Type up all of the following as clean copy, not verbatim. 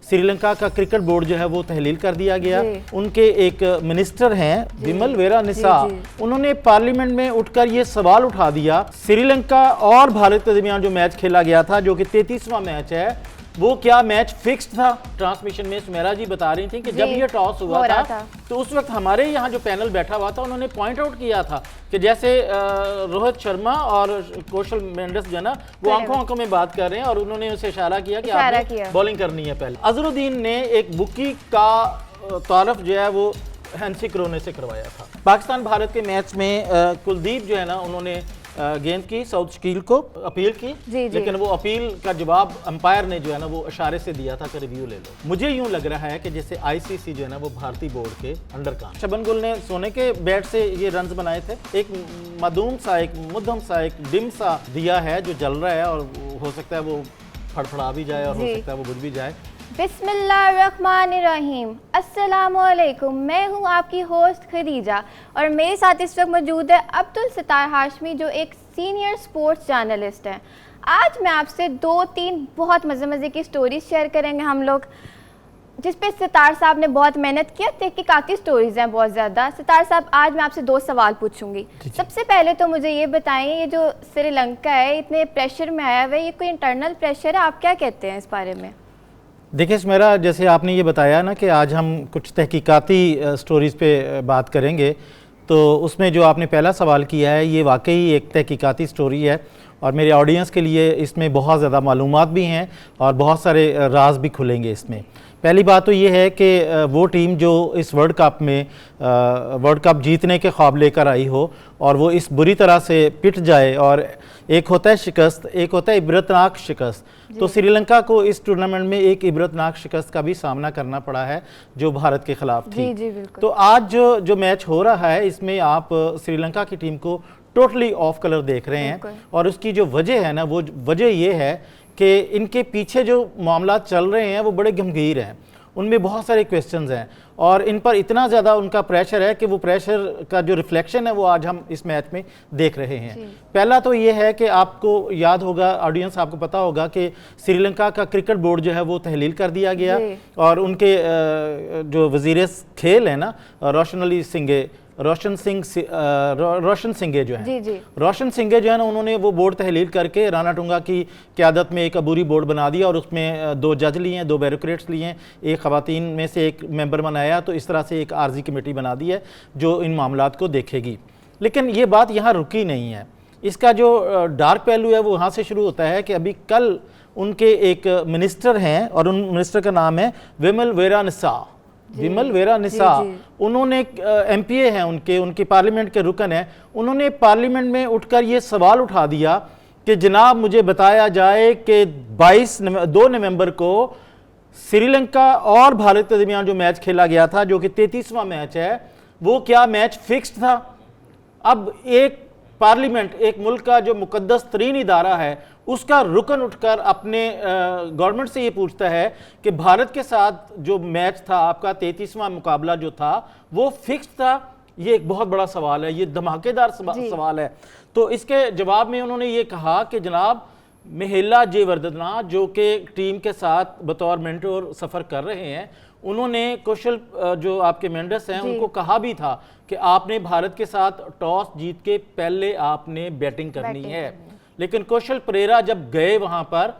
श्रीलंका का cricket board जो है वो तहलील कर दिया गया। उनके एक मिनिस्टर हैं विमल वेरानिसा, उन्होंने पार्लियामेंट में उठकर ये सवाल उठा दिया, श्रीलंका और भारत के दरमियान जो मैच खेला गया था जो कि 33वां मैच है, वो क्या मैच फिक्स्ड था। ट्रांसमिशन में सुमेरा जी बता रही थी कि जब ये टॉस हुआ था तो उस वक्त हमारे यहाँ जो पैनल बैठा हुआ था उन्होंने पॉइंट आउट किया था कि जैसे रोहित शर्मा और कौशल मेंडिस जो है ना वो आंखों में बात कर रहे हैं और उन्होंने उसे इशारा किया कि आपने बॉलिंग करनी है। पहले अजहरुद्दीन ने एक बुकी का तारफ जो है वो हैंसी क्रोने से करवाया था। पाकिस्तान भारत के मैच में कुलदीप जो है ना उन्होंने गेंद की साउथ शकील को अपील की, लेकिन वो अपील का जवाब अंपायर ने जो है ना वो इशारे से दिया था कि रिव्यू ले लो। मुझे यूं लग रहा है कि जैसे आईसीसी जो है ना वो भारतीय बोर्ड के अंडर काम। शबन गुल ने सोने के बैट से ये रन्स बनाए थे। एक मधुम सा, एक मुद्दम सा, एक डिम सा दिया है जो जल रहा है और हो सकता है वो फड़फड़ा भी जाए और हो सकता है वो बुझ भी जाए। बिस्मिल्लाहिर्रहमानिर्रहीम, अस्सलामुअलैकुम। मैं हूं आपकी होस्ट खदीजा और मेरे साथ इस वक्त मौजूद है अब्दुल सत्तार हाशमी जो एक सीनियर स्पोर्ट्स जर्नलिस्ट हैं। आज मैं आपसे 2-3 बहुत मज़े की स्टोरीज शेयर करेंगे हम लोग, जिस पे सितार साहब ने बहुत मेहनत किया। तहकीकाती स्टोरीज हैं बहुत ज़्यादा। सितार साहब, आज मैं आपसे 2 सवाल पूछूंगी। सबसे पहले तो मुझे ये बताएं, ये जो श्रीलंका है इतने प्रेशर में आया हुआ है, ये कोई इंटरनल प्रेशर है? आप क्या कहते हैं इस बारे में? देखिए सुमेरा, जैसे आपने ये बताया ना कि आज हम कुछ तहकीकाती स्टोरीज़ पे बात करेंगे, तो उसमें जो आपने पहला सवाल किया है ये वाकई एक तहकीकाती स्टोरी है और मेरे ऑडियंस के लिए इसमें बहुत ज़्यादा मालूमात भी हैं और बहुत सारे राज भी खुलेंगे इसमें। पहली बात तो ये है कि वो टीम जो इस वर्ल्ड कप में वर्ल्ड कप जीतने के ख्वाब लेकर आई हो और वो इस बुरी तरह से पिट जाए, और एक होता है शिकस्त, एक होता है इबरतनाक शिकस्त। तो श्रीलंका को इस टूर्नामेंट में एक इबरतनाक शिकस्त का भी सामना करना पड़ा है जो भारत के खिलाफ थी। तो आज जो मैच हो रहा है इसमें आप श्रीलंका की टीम को टोटली ऑफ कलर देख रहे हैं और उसकी जो वजह है ना वो वजह ये है कि इनके पीछे जो मामला चल रहे हैं वो बड़े गंभीर हैं, उनमें बहुत सारे क्वेश्चंस हैं और इन पर इतना ज़्यादा उनका प्रेशर है कि वो प्रेशर का जो रिफ्लेक्शन है वो आज हम इस मैच में देख रहे हैं। पहला तो ये है कि आपको याद होगा, ऑडियंस आपको पता होगा कि श्रीलंका का क्रिकेट बोर्ड जो है वो तहलील कर दिया गया और उनके जो वज़ीर खेल है ना रोशन सिंघे जो है ना उन्होंने वो बोर्ड तहलील करके राणा टूंगा की क़यादत में एक अबूरी बोर्ड बना दिया और उसमें 2 जज लिए हैं, 2 ब्यूरोक्रेट्स लिए हैं, एक ख़वातीन में से एक मेंबर बनाया। तो इस तरह से एक आर्जी कमेटी बना दी है जो इन मामलात को देखेगी। लेकिन ये बात यहाँ रुकी नहीं है, इसका जो डार्क पहलू है वो वहाँ से शुरू होता है कि अभी कल उनके एक मिनिस्टर हैं और उन मिनिस्टर का नाम है विमल वेरानिसा। उन्होंने एमपीए हैं, उनके पार्लियामेंट के रुकन हैं, उन्होंने पार्लियामेंट में उठकर ये सवाल उठा दिया कि जनाब मुझे बताया जाए कि 2 नवंबर को श्रीलंका और भारत के दरमियान जो मैच खेला गया था जो कि 33वां मैच है, वो क्या मैच फिक्स्ड था। अब एक पार्लियामेंट, एक मुल्क का जो मुकद्दस तरीन इदारा है, उसका रुकन उठकर अपने गवर्नमेंट से ये पूछता है कि भारत के साथ जो मैच था आपका 33वां मुकाबला जो था वो फिक्स था। ये एक बहुत बड़ा सवाल है, ये धमाकेदार सवाल है। तो इसके जवाब में उन्होंने ये कहा कि जनाब महिला जयवर्धना जो कि टीम के साथ बतौर मेंटोर सफ़र कर रहे हैं, उन्होंने कौशल जो आपके मेंडिस हैं उनको कहा भी था कि आपने भारत के साथ टॉस जीत के पहले आपने बैटिंग करनी है। लेकिन कौशल परेरा जब गए वहां पर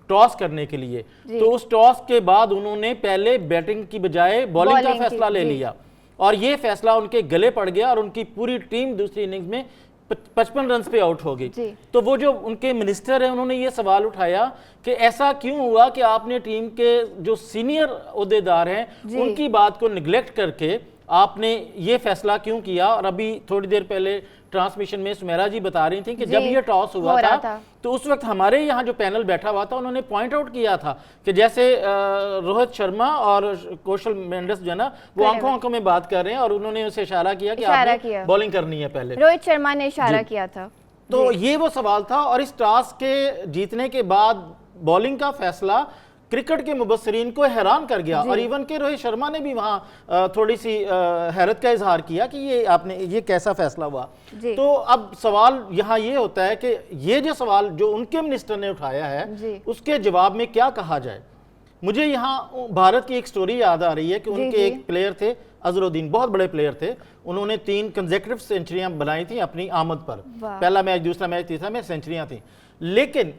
टॉस करने के लिए तो उस टॉस के बाद उन्होंने पहले बैटिंग की बजाय बॉलिंग का फैसला ले लिया और ये फैसला उनके गले पड़ गया और उनकी पूरी टीम दूसरी इनिंग्स में 55 रन पे आउट हो गई। तो वो जो उनके मिनिस्टर हैं उन्होंने ये सवाल उठाया कि ऐसा क्यों हुआ कि आपने टीम के जो सीनियर ओहदेदार हैं उनकी बात को निगलेक्ट करके आपने ये फैसला क्यों किया। और अभी थोड़ी देर पहले ट्रांसमिशन में सुमेरा जी बता रही थी कि जब ये टॉस हुआ था तो उस वक्त हमारे यहाँ जो पैनल बैठा हुआ था उन्होंने पॉइंट आउट किया था कि जैसे रोहित शर्मा और कौशल मेंडिस जो है ना वो आंखों में बात कर रहे हैं और उन्होंने उसे इशारा किया कि आपने बॉलिंग करनी है। पहले रोहित शर्मा ने इशारा किया था। तो ये वो सवाल था और इस टॉस के जीतने के बाद बॉलिंग का फैसला क्रिकेट के मुबस्सरीन को हैरान कर गया और इवन के रोहित शर्मा ने भी वहां थोड़ी सी हैरत का इजहार किया कि ये कैसा फैसला हुआ। तो अब सवाल यहाँ ये होता है कि ये जो सवाल जो उनके मिनिस्टर ने उठाया है उसके जवाब में क्या कहा जाए। मुझे यहाँ भारत की एक स्टोरी याद आ रही है कि जी, उनके जी। एक प्लेयर थे अजरुद्दीन, बहुत बड़े प्लेयर थे। उन्होंने 3 कंसेक्यूटिव सेंचुरियां बनाई थी अपनी आमद पर। वाह। पहला मैच, दूसरा मैच, तीसरा मैच सेंचुरियां थी। लेकिन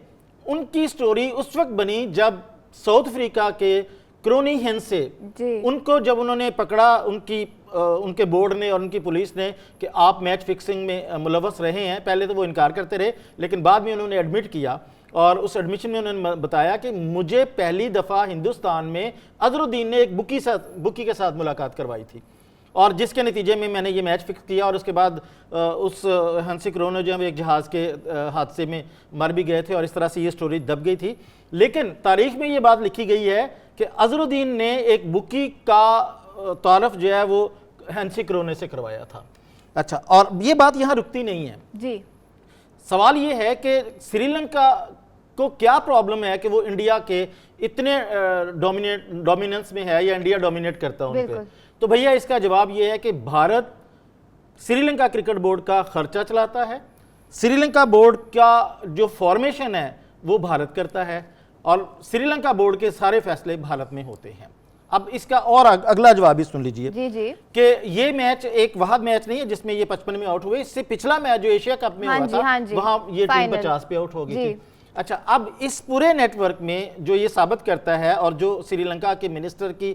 उनकी स्टोरी उस वक्त बनी जब साउथ अफ्रीका के क्रोनी हेंसे, जी। उनको जब उन्होंने पकड़ा, उनके बोर्ड ने और उनकी पुलिस ने कि आप मैच फिक्सिंग में मुलव्वस रहे हैं। पहले तो वो इनकार करते रहे, लेकिन बाद में उन्होंने एडमिट किया और उस एडमिशन में उन्होंने बताया कि मुझे पहली दफ़ा हिंदुस्तान में अजरुद्दीन ने एक बुकी के साथ मुलाकात करवाई थी और जिसके नतीजे में मैंने ये मैच फिक्स किया। और उसके बाद उस हंसी क्रोनो जो है एक जहाज़ के हादसे में मर भी गए थे और इस तरह से ये स्टोरी दब गई थी। लेकिन तारीख में ये बात लिखी गई है कि अजरुद्दीन ने एक बुकी का तारफ़ जो है वो हंसी क्रोने से करवाया था। अच्छा, और ये बात यहाँ रुकती नहीं है जी। सवाल ये है कि श्रीलंका को क्या प्रॉब्लम है कि वो इंडिया के इतने डोमिनेंस में है या इंडिया डोमिनेट करता है उन पे। बिल्कुल। तो भैया इसका जवाब ये है कि भारत श्रीलंका क्रिकेट बोर्ड का खर्चा चलाता है, श्रीलंका बोर्ड का जो फॉर्मेशन है वो भारत करता है और श्रीलंका बोर्ड के सारे फैसले भारत में होते हैं। अब इसका और अगला जवाब भी सुन लीजिए जी जी। कि ये मैच एक वाहद मैच नहीं है जिसमें ये 55 में आउट हुए। इससे पिछला मैच जो एशिया कप में हाँ हुआ जी, था, हाँ जी, वहां ये टीम फाइनल। 50 पे आउट हो गई जी। थी। अच्छा, अब इस पूरे नेटवर्क में जो ये साबित करता है और जो श्रीलंका के मिनिस्टर की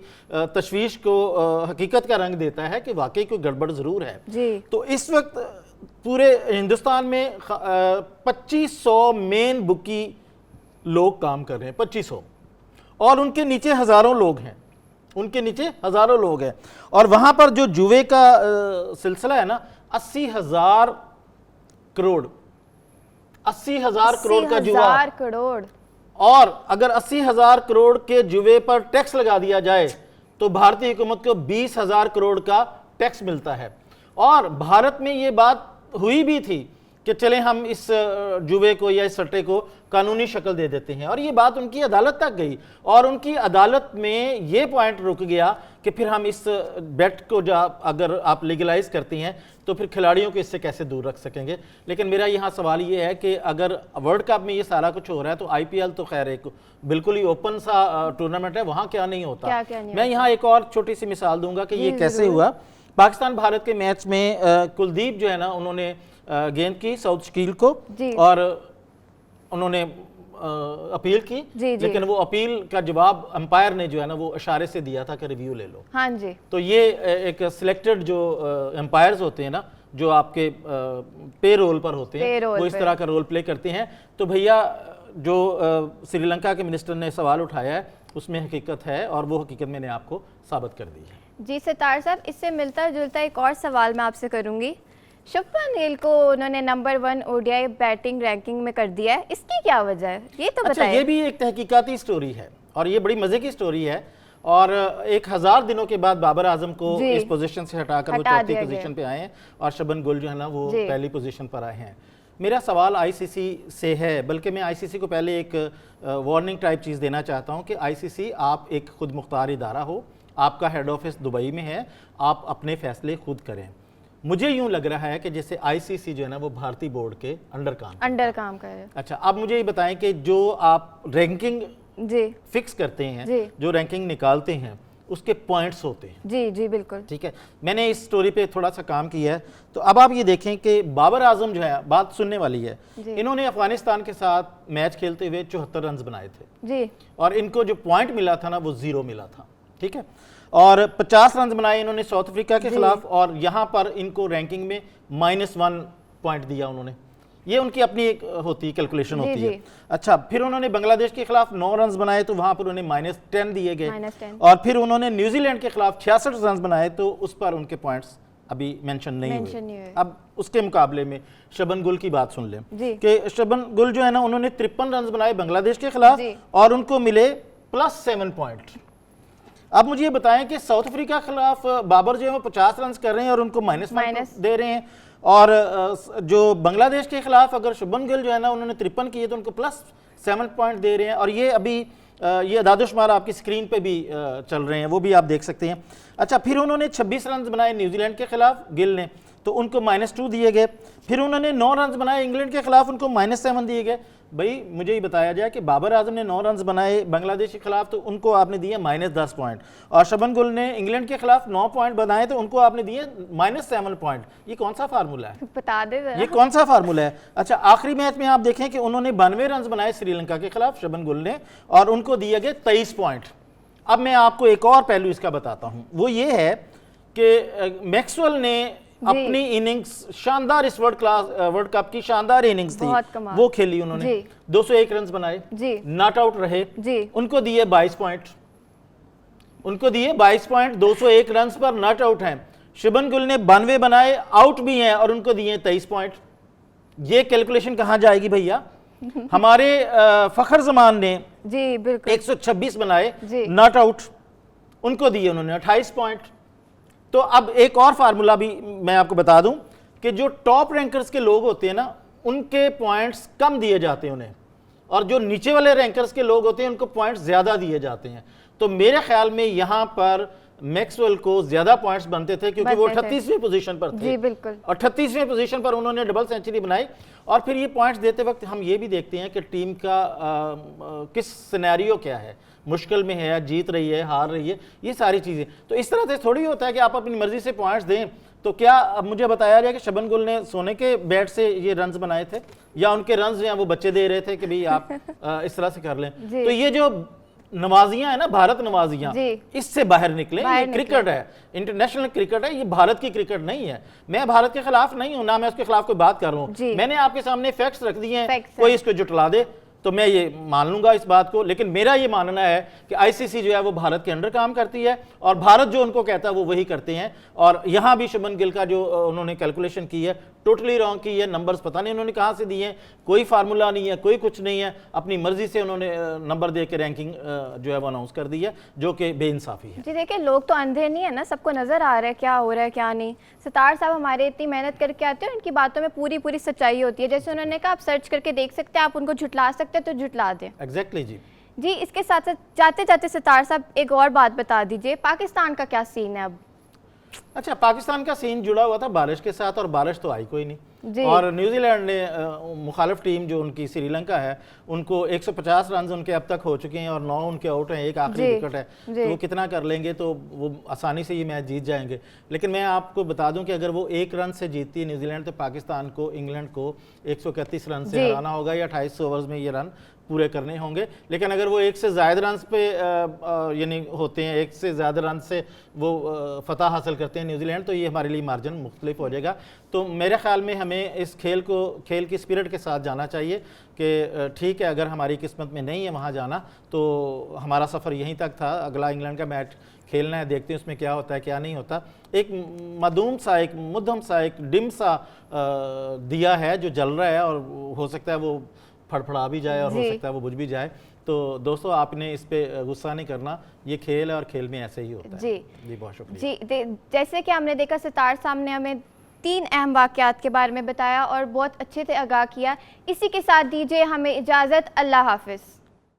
तशवीश को हकीकत का रंग देता है कि वाकई कोई गड़बड़ जरूर है। जी। तो इस वक्त पूरे हिंदुस्तान में 2500 मेन बुकी लोग काम कर रहे हैं, 2500, और उनके नीचे हजारों लोग हैं, उनके नीचे हजारों लोग हैं। और वहां पर जो जुए का सिलसिला है ना, 80,000 करोड़, 80,000 करोड़ का जुआ। 80,000 करोड़। और अगर 80,000 करोड़ के जुए पर टैक्स लगा दिया जाए तो भारतीय हुकूमत को 20,000 करोड़ का टैक्स मिलता है। और भारत में ये बात हुई भी थी कि चले हम इस जुए को या इस सट्टे को कानूनी शक्ल दे देते हैं, और ये बात उनकी अदालत तक गई और उनकी अदालत में ये पॉइंट रुक गया कि फिर हम इस बेट को अगर आप लीगलाइज करते हैं तो फिर खिलाड़ियों को इससे कैसे दूर रख सकेंगे। लेकिन मेरा यहाँ सवाल ये है कि अगर वर्ल्ड कप में ये सारा कुछ हो रहा है तो आईपीएल तो खैर एक बिल्कुल ही ओपन सा टूर्नामेंट है, वहाँ क्या नहीं होता। क्या नहीं मैं यहाँ एक और छोटी सी मिसाल दूंगा कि ये कैसे हुआ। पाकिस्तान भारत के मैच में कुलदीप जो है ना, उन्होंने गेंद की साउथ शकील को और उन्होंने अपील की। जी। लेकिन वो अपील का जवाब अंपायर ने जो है ना वो इशारे से दिया था कि रिव्यू ले लो। हाँ जी। तो ये एक सिलेक्टेड जो अंपायर्स होते हैं ना, जो आपके पे रोल पर होते हैं, वो इस तरह का रोल प्ले करते हैं। तो भैया जो श्रीलंका के मिनिस्टर ने सवाल उठाया है उसमें हकीकत है और वो हकीकत मैंने आपको साबित कर दी है। जी सितार साहब, इससे मिलता जुलता एक और सवाल मैं आपसे करूंगी। शुभमन गिल को उन्होंने नंबर 1 ओडीआई बैटिंग रैंकिंग में कर दिया है, इसकी क्या वजह है, ये तो बताइए। ये भी एक तहकीकाती स्टोरी है और ये बड़ी मजे की स्टोरी है। और 1000 दिनों के बाद बाबर आजम को इस पोजीशन से हटाकर वो चौथी पोजीशन पे आए हैं और शुभमन गिल जो है ना वो पहली पोजीशन पर आए हैं। मेरा सवाल आईसीसी से है, बल्कि मैं आईसीसी को पहले एक वार्निंग टाइप चीज़ देना चाहता हूँ कि आईसीसी आप एक खुद मुख्तार इदारा हो, आपका हेड ऑफिस दुबई में है, आप अपने फैसले खुद करें। मुझे यूं लग रहा है कि जैसे आईसीसी जो है ना वो भारतीय बोर्ड के अंडर काम कर रहे हैं। अच्छा, अब मुझे ये बताएं कि जो आप रैंकिंग फिक्स करते हैं, जो रैंकिंग निकालते हैं, उसके पॉइंट्स होते हैं। जी जी बिल्कुल ठीक है। मैंने इस स्टोरी पे थोड़ा सा काम किया है। तो अब आप ये देखें कि बाबर आजम जो है, बात सुनने वाली है, इन्होंने अफगानिस्तान के साथ मैच खेलते हुए 74 रन बनाए थे जी, और इनको जो पॉइंट मिला था ना वो 0 मिला था। ठीक है। और 50 रन बनाए इन्होंने साउथ अफ्रीका के खिलाफ और यहां पर इनको रैंकिंग में -1 पॉइंट दिया उन्होंने। ये उनकी अपनी एक होती है, कैलकुलेशन होती है। अच्छा, फिर उन्होंने बांग्लादेश के खिलाफ 9 रन बनाए तो वहां पर उन्हें -10 दिए गए। और फिर उन्होंने न्यूजीलैंड के खिलाफ 66 रन बनाए तो उस पर उनके पॉइंट्स अभी मेंशन नहीं हुए। अब उसके मुकाबले में शुभमन गिल की बात सुन लें कि शुभमन गिल जो है ना, उन्होंने 53 रन बनाए बांग्लादेश के खिलाफ और उनको मिले +7 पॉइंट। अब मुझे ये बताएं कि साउथ अफ्रीका के खिलाफ बाबर जो है वो 50 रन कर रहे हैं और उनको -1 दे रहे हैं, और जो बांग्लादेश के खिलाफ अगर शुभमन गिल जो है ना उन्होंने 53 किए तो उनको +7 पॉइंट दे रहे हैं। और ये अभी ये अदादुशुमार आपकी स्क्रीन पे भी चल रहे हैं, वो भी आप देख सकते हैं। अच्छा, फिर उन्होंने 26 रन बनाए न्यूजीलैंड के खिलाफ गिल ने, तो उनको -2 दिए गए। फिर उन्होंने 9 रन बनाए इंग्लैंड के खिलाफ, उनको -7 दिए गए। भाई मुझे ही बताया जाए कि बाबर आजम ने 9 रन बनाए बांग्लादेश के खिलाफ, तो उनको आपने दिए -10 पॉइंट, और शबन गुल ने इंग्लैंड के खिलाफ 9 पॉइंट बनाए, तो उनको आपने दिए -7 पॉइंट। ये कौन सा फार्मूला है? बता दे जरा। ये कौन सा फार्मूला है? अच्छा, आखिरी मैच में आप देखें कि उन्होंने 92 रन बनाए श्रीलंका के खिलाफ शबन गुल ने, और उनको दिए गए 23 पॉइंट। अब मैं आपको एक और पहलू इसका बताता हूं, वो ये है कि मैक्सवेल ने अपनी इनिंग्स शानदार, इस वर्ल्ड कप की शानदार इनिंग्स थी, वो खेली उन्होंने, 201 रन बनाए, नॉट आउट रहे, उनको दिए 22 पॉइंट, उनको दिए 22 पॉइंट, 201 रन पर नॉट आउट हैं। शुभन गिल ने 92 बनाए, आउट भी हैं, और उनको दिए 23 पॉइंट। ये कैलकुलेशन कहां जाएगी भैया? हमारे फखर जमान ने जी बिल्कुल 126 बनाए, नॉट आउट, उनको दिए उन्होंने 28 पॉइंट। तो अब एक और फार्मूला भी मैं आपको बता दूं कि जो टॉप रैंकर्स के लोग होते हैं ना, उनके पॉइंट्स कम दिए जाते हैं उन्हें, और जो नीचे वाले रैंकर्स के लोग होते हैं उनको पॉइंट्स ज्यादा दिए जाते हैं। तो मेरे ख्याल में यहां पर मैक्सवेल को ज्यादा पॉइंट्स बनते थे, क्योंकि वो 38वीं पोजीशन पर थे। जी बिल्कुल। और 38वीं पोजीशन पर उन्होंने डबल सेंचुरी बनाई। और फिर ये पॉइंट्स देते वक्त हम ये भी देखते हैं कि टीम का किस सिनेरियो क्या है, मुश्किल में है, जीत रही है, हार रही है, ये सारी चीज़ें। तो इस तरह से थोड़ी होता है कि आप अपनी मर्जी से पॉइंट्स दें। तो क्या अब मुझे बताया जाए कि शबन गुल ने सोने के बैट से ये रन्स बनाए थे, या उनके रन्स जो हैं वो बच्चे दे रहे थे कि भाई आप इस तरह से कर लें? तो ये जो नवाजियां है ना, भारत नवाजियां, इससे बाहर निकले। ये क्रिकेट है, इंटरनेशनल क्रिकेट है, ये भारत की क्रिकेट नहीं है। मैं भारत के खिलाफ नहीं हूं, ना मैं उसके खिलाफ कोई बात कर रहा हूं। मैंने आपके सामने फैक्ट्स रख दिए हैं, कोई इसको जुटला दे तो मैं ये मान लूंगा इस बात को। लेकिन मेरा ये मानना है कि आईसीसी जो है वो भारत के अंडर काम करती है, और भारत जो उनको कहता है वो वही करते हैं। और यहां भी शुभन गिल का जो उन्होंने कैलकुलेशन की है, टोटली रॉन्ग की है। नंबर्स पता नहीं उन्होंने कहां से दिए हैं, कोई फार्मूला नहीं है, कोई कुछ नहीं है, अपनी मर्जी से उन्होंने नंबर दे के रैंकिंग जो है वो अनाउंस कर दी है, जो कि बेइंसाफी है। जी देखिए, लोग तो अंधे नहीं है ना, सबको नजर आ रहा है क्या हो रहा है क्या नहीं। सितार साहब हमारे इतनी मेहनत करके आते हैं, उनकी बातों में पूरी पूरी सच्चाई होती है। जैसे उन्होंने कहा, आप सर्च करके देख सकते हैं, आप उनको झुटला सकते हैं तो झुटला दें। एग्जैक्टली जी। इसके साथ साथ जाते जाते सितार साहब एक और बात बता दीजिए, पाकिस्तान का क्या सीन है अब? अच्छा, पाकिस्तान का सीन जुड़ा हुआ था बारिश के साथ, और बारिश तो आई कोई नहीं। और न्यूजीलैंड ने मुखालिफ टीम जो उनकी श्रीलंका है, उनको 150 रन उनके अब तक हो चुके हैं, और 9 उनके आउट हैं, एक आखिरी विकेट है। तो वो कितना कर लेंगे, तो वो आसानी से ये मैच जीत जाएंगे। लेकिन मैं आपको बता दूं कि अगर वो 1 रन से जीतती है न्यूजीलैंड, तो पाकिस्तान को, इंग्लैंड को 131 रन से हराना होगा, या 28 ओवर्स में ये रन पूरे करने होंगे। लेकिन अगर वो 1 से ज़्यादा रन पे यानी होते हैं, 1 से ज़्यादा रन से वो फतह हासिल करते हैं न्यूजीलैंड, तो ये हमारे लिए मार्जिन मुख्तलिफ हो जाएगा। तो मेरे ख्याल में हमें इस खेल की स्पिरिट के साथ जाना चाहिए कि ठीक है, अगर हमारी किस्मत में नहीं है वहाँ जाना, तो हमारा सफ़र यहीं तक था। अगला इंग्लैंड का मैच खेलना है, देखते हैं उसमें क्या होता है क्या नहीं होता। एक मधुम सा, एक मुद्धम सा, एक डिम सा दिया है जो जल रहा है, और हो सकता है वो फड़फड़ा भी जाए, और हो सकता है वो बुझ भी जाए। तो दोस्तों, आपने इस पे गुस्सा नहीं करना, ये खेल है, और खेल में ऐसे ही होता है। जी बहुत शुक्रिया। जी जैसे कि हमने देखा, सितार साहब ने हमें 3 अहम वाक़यात के बारे में बताया और बहुत अच्छे से आगाह किया। इसी के साथ दीजिए हमें इजाज़त। अल्लाह हाफ़िज़।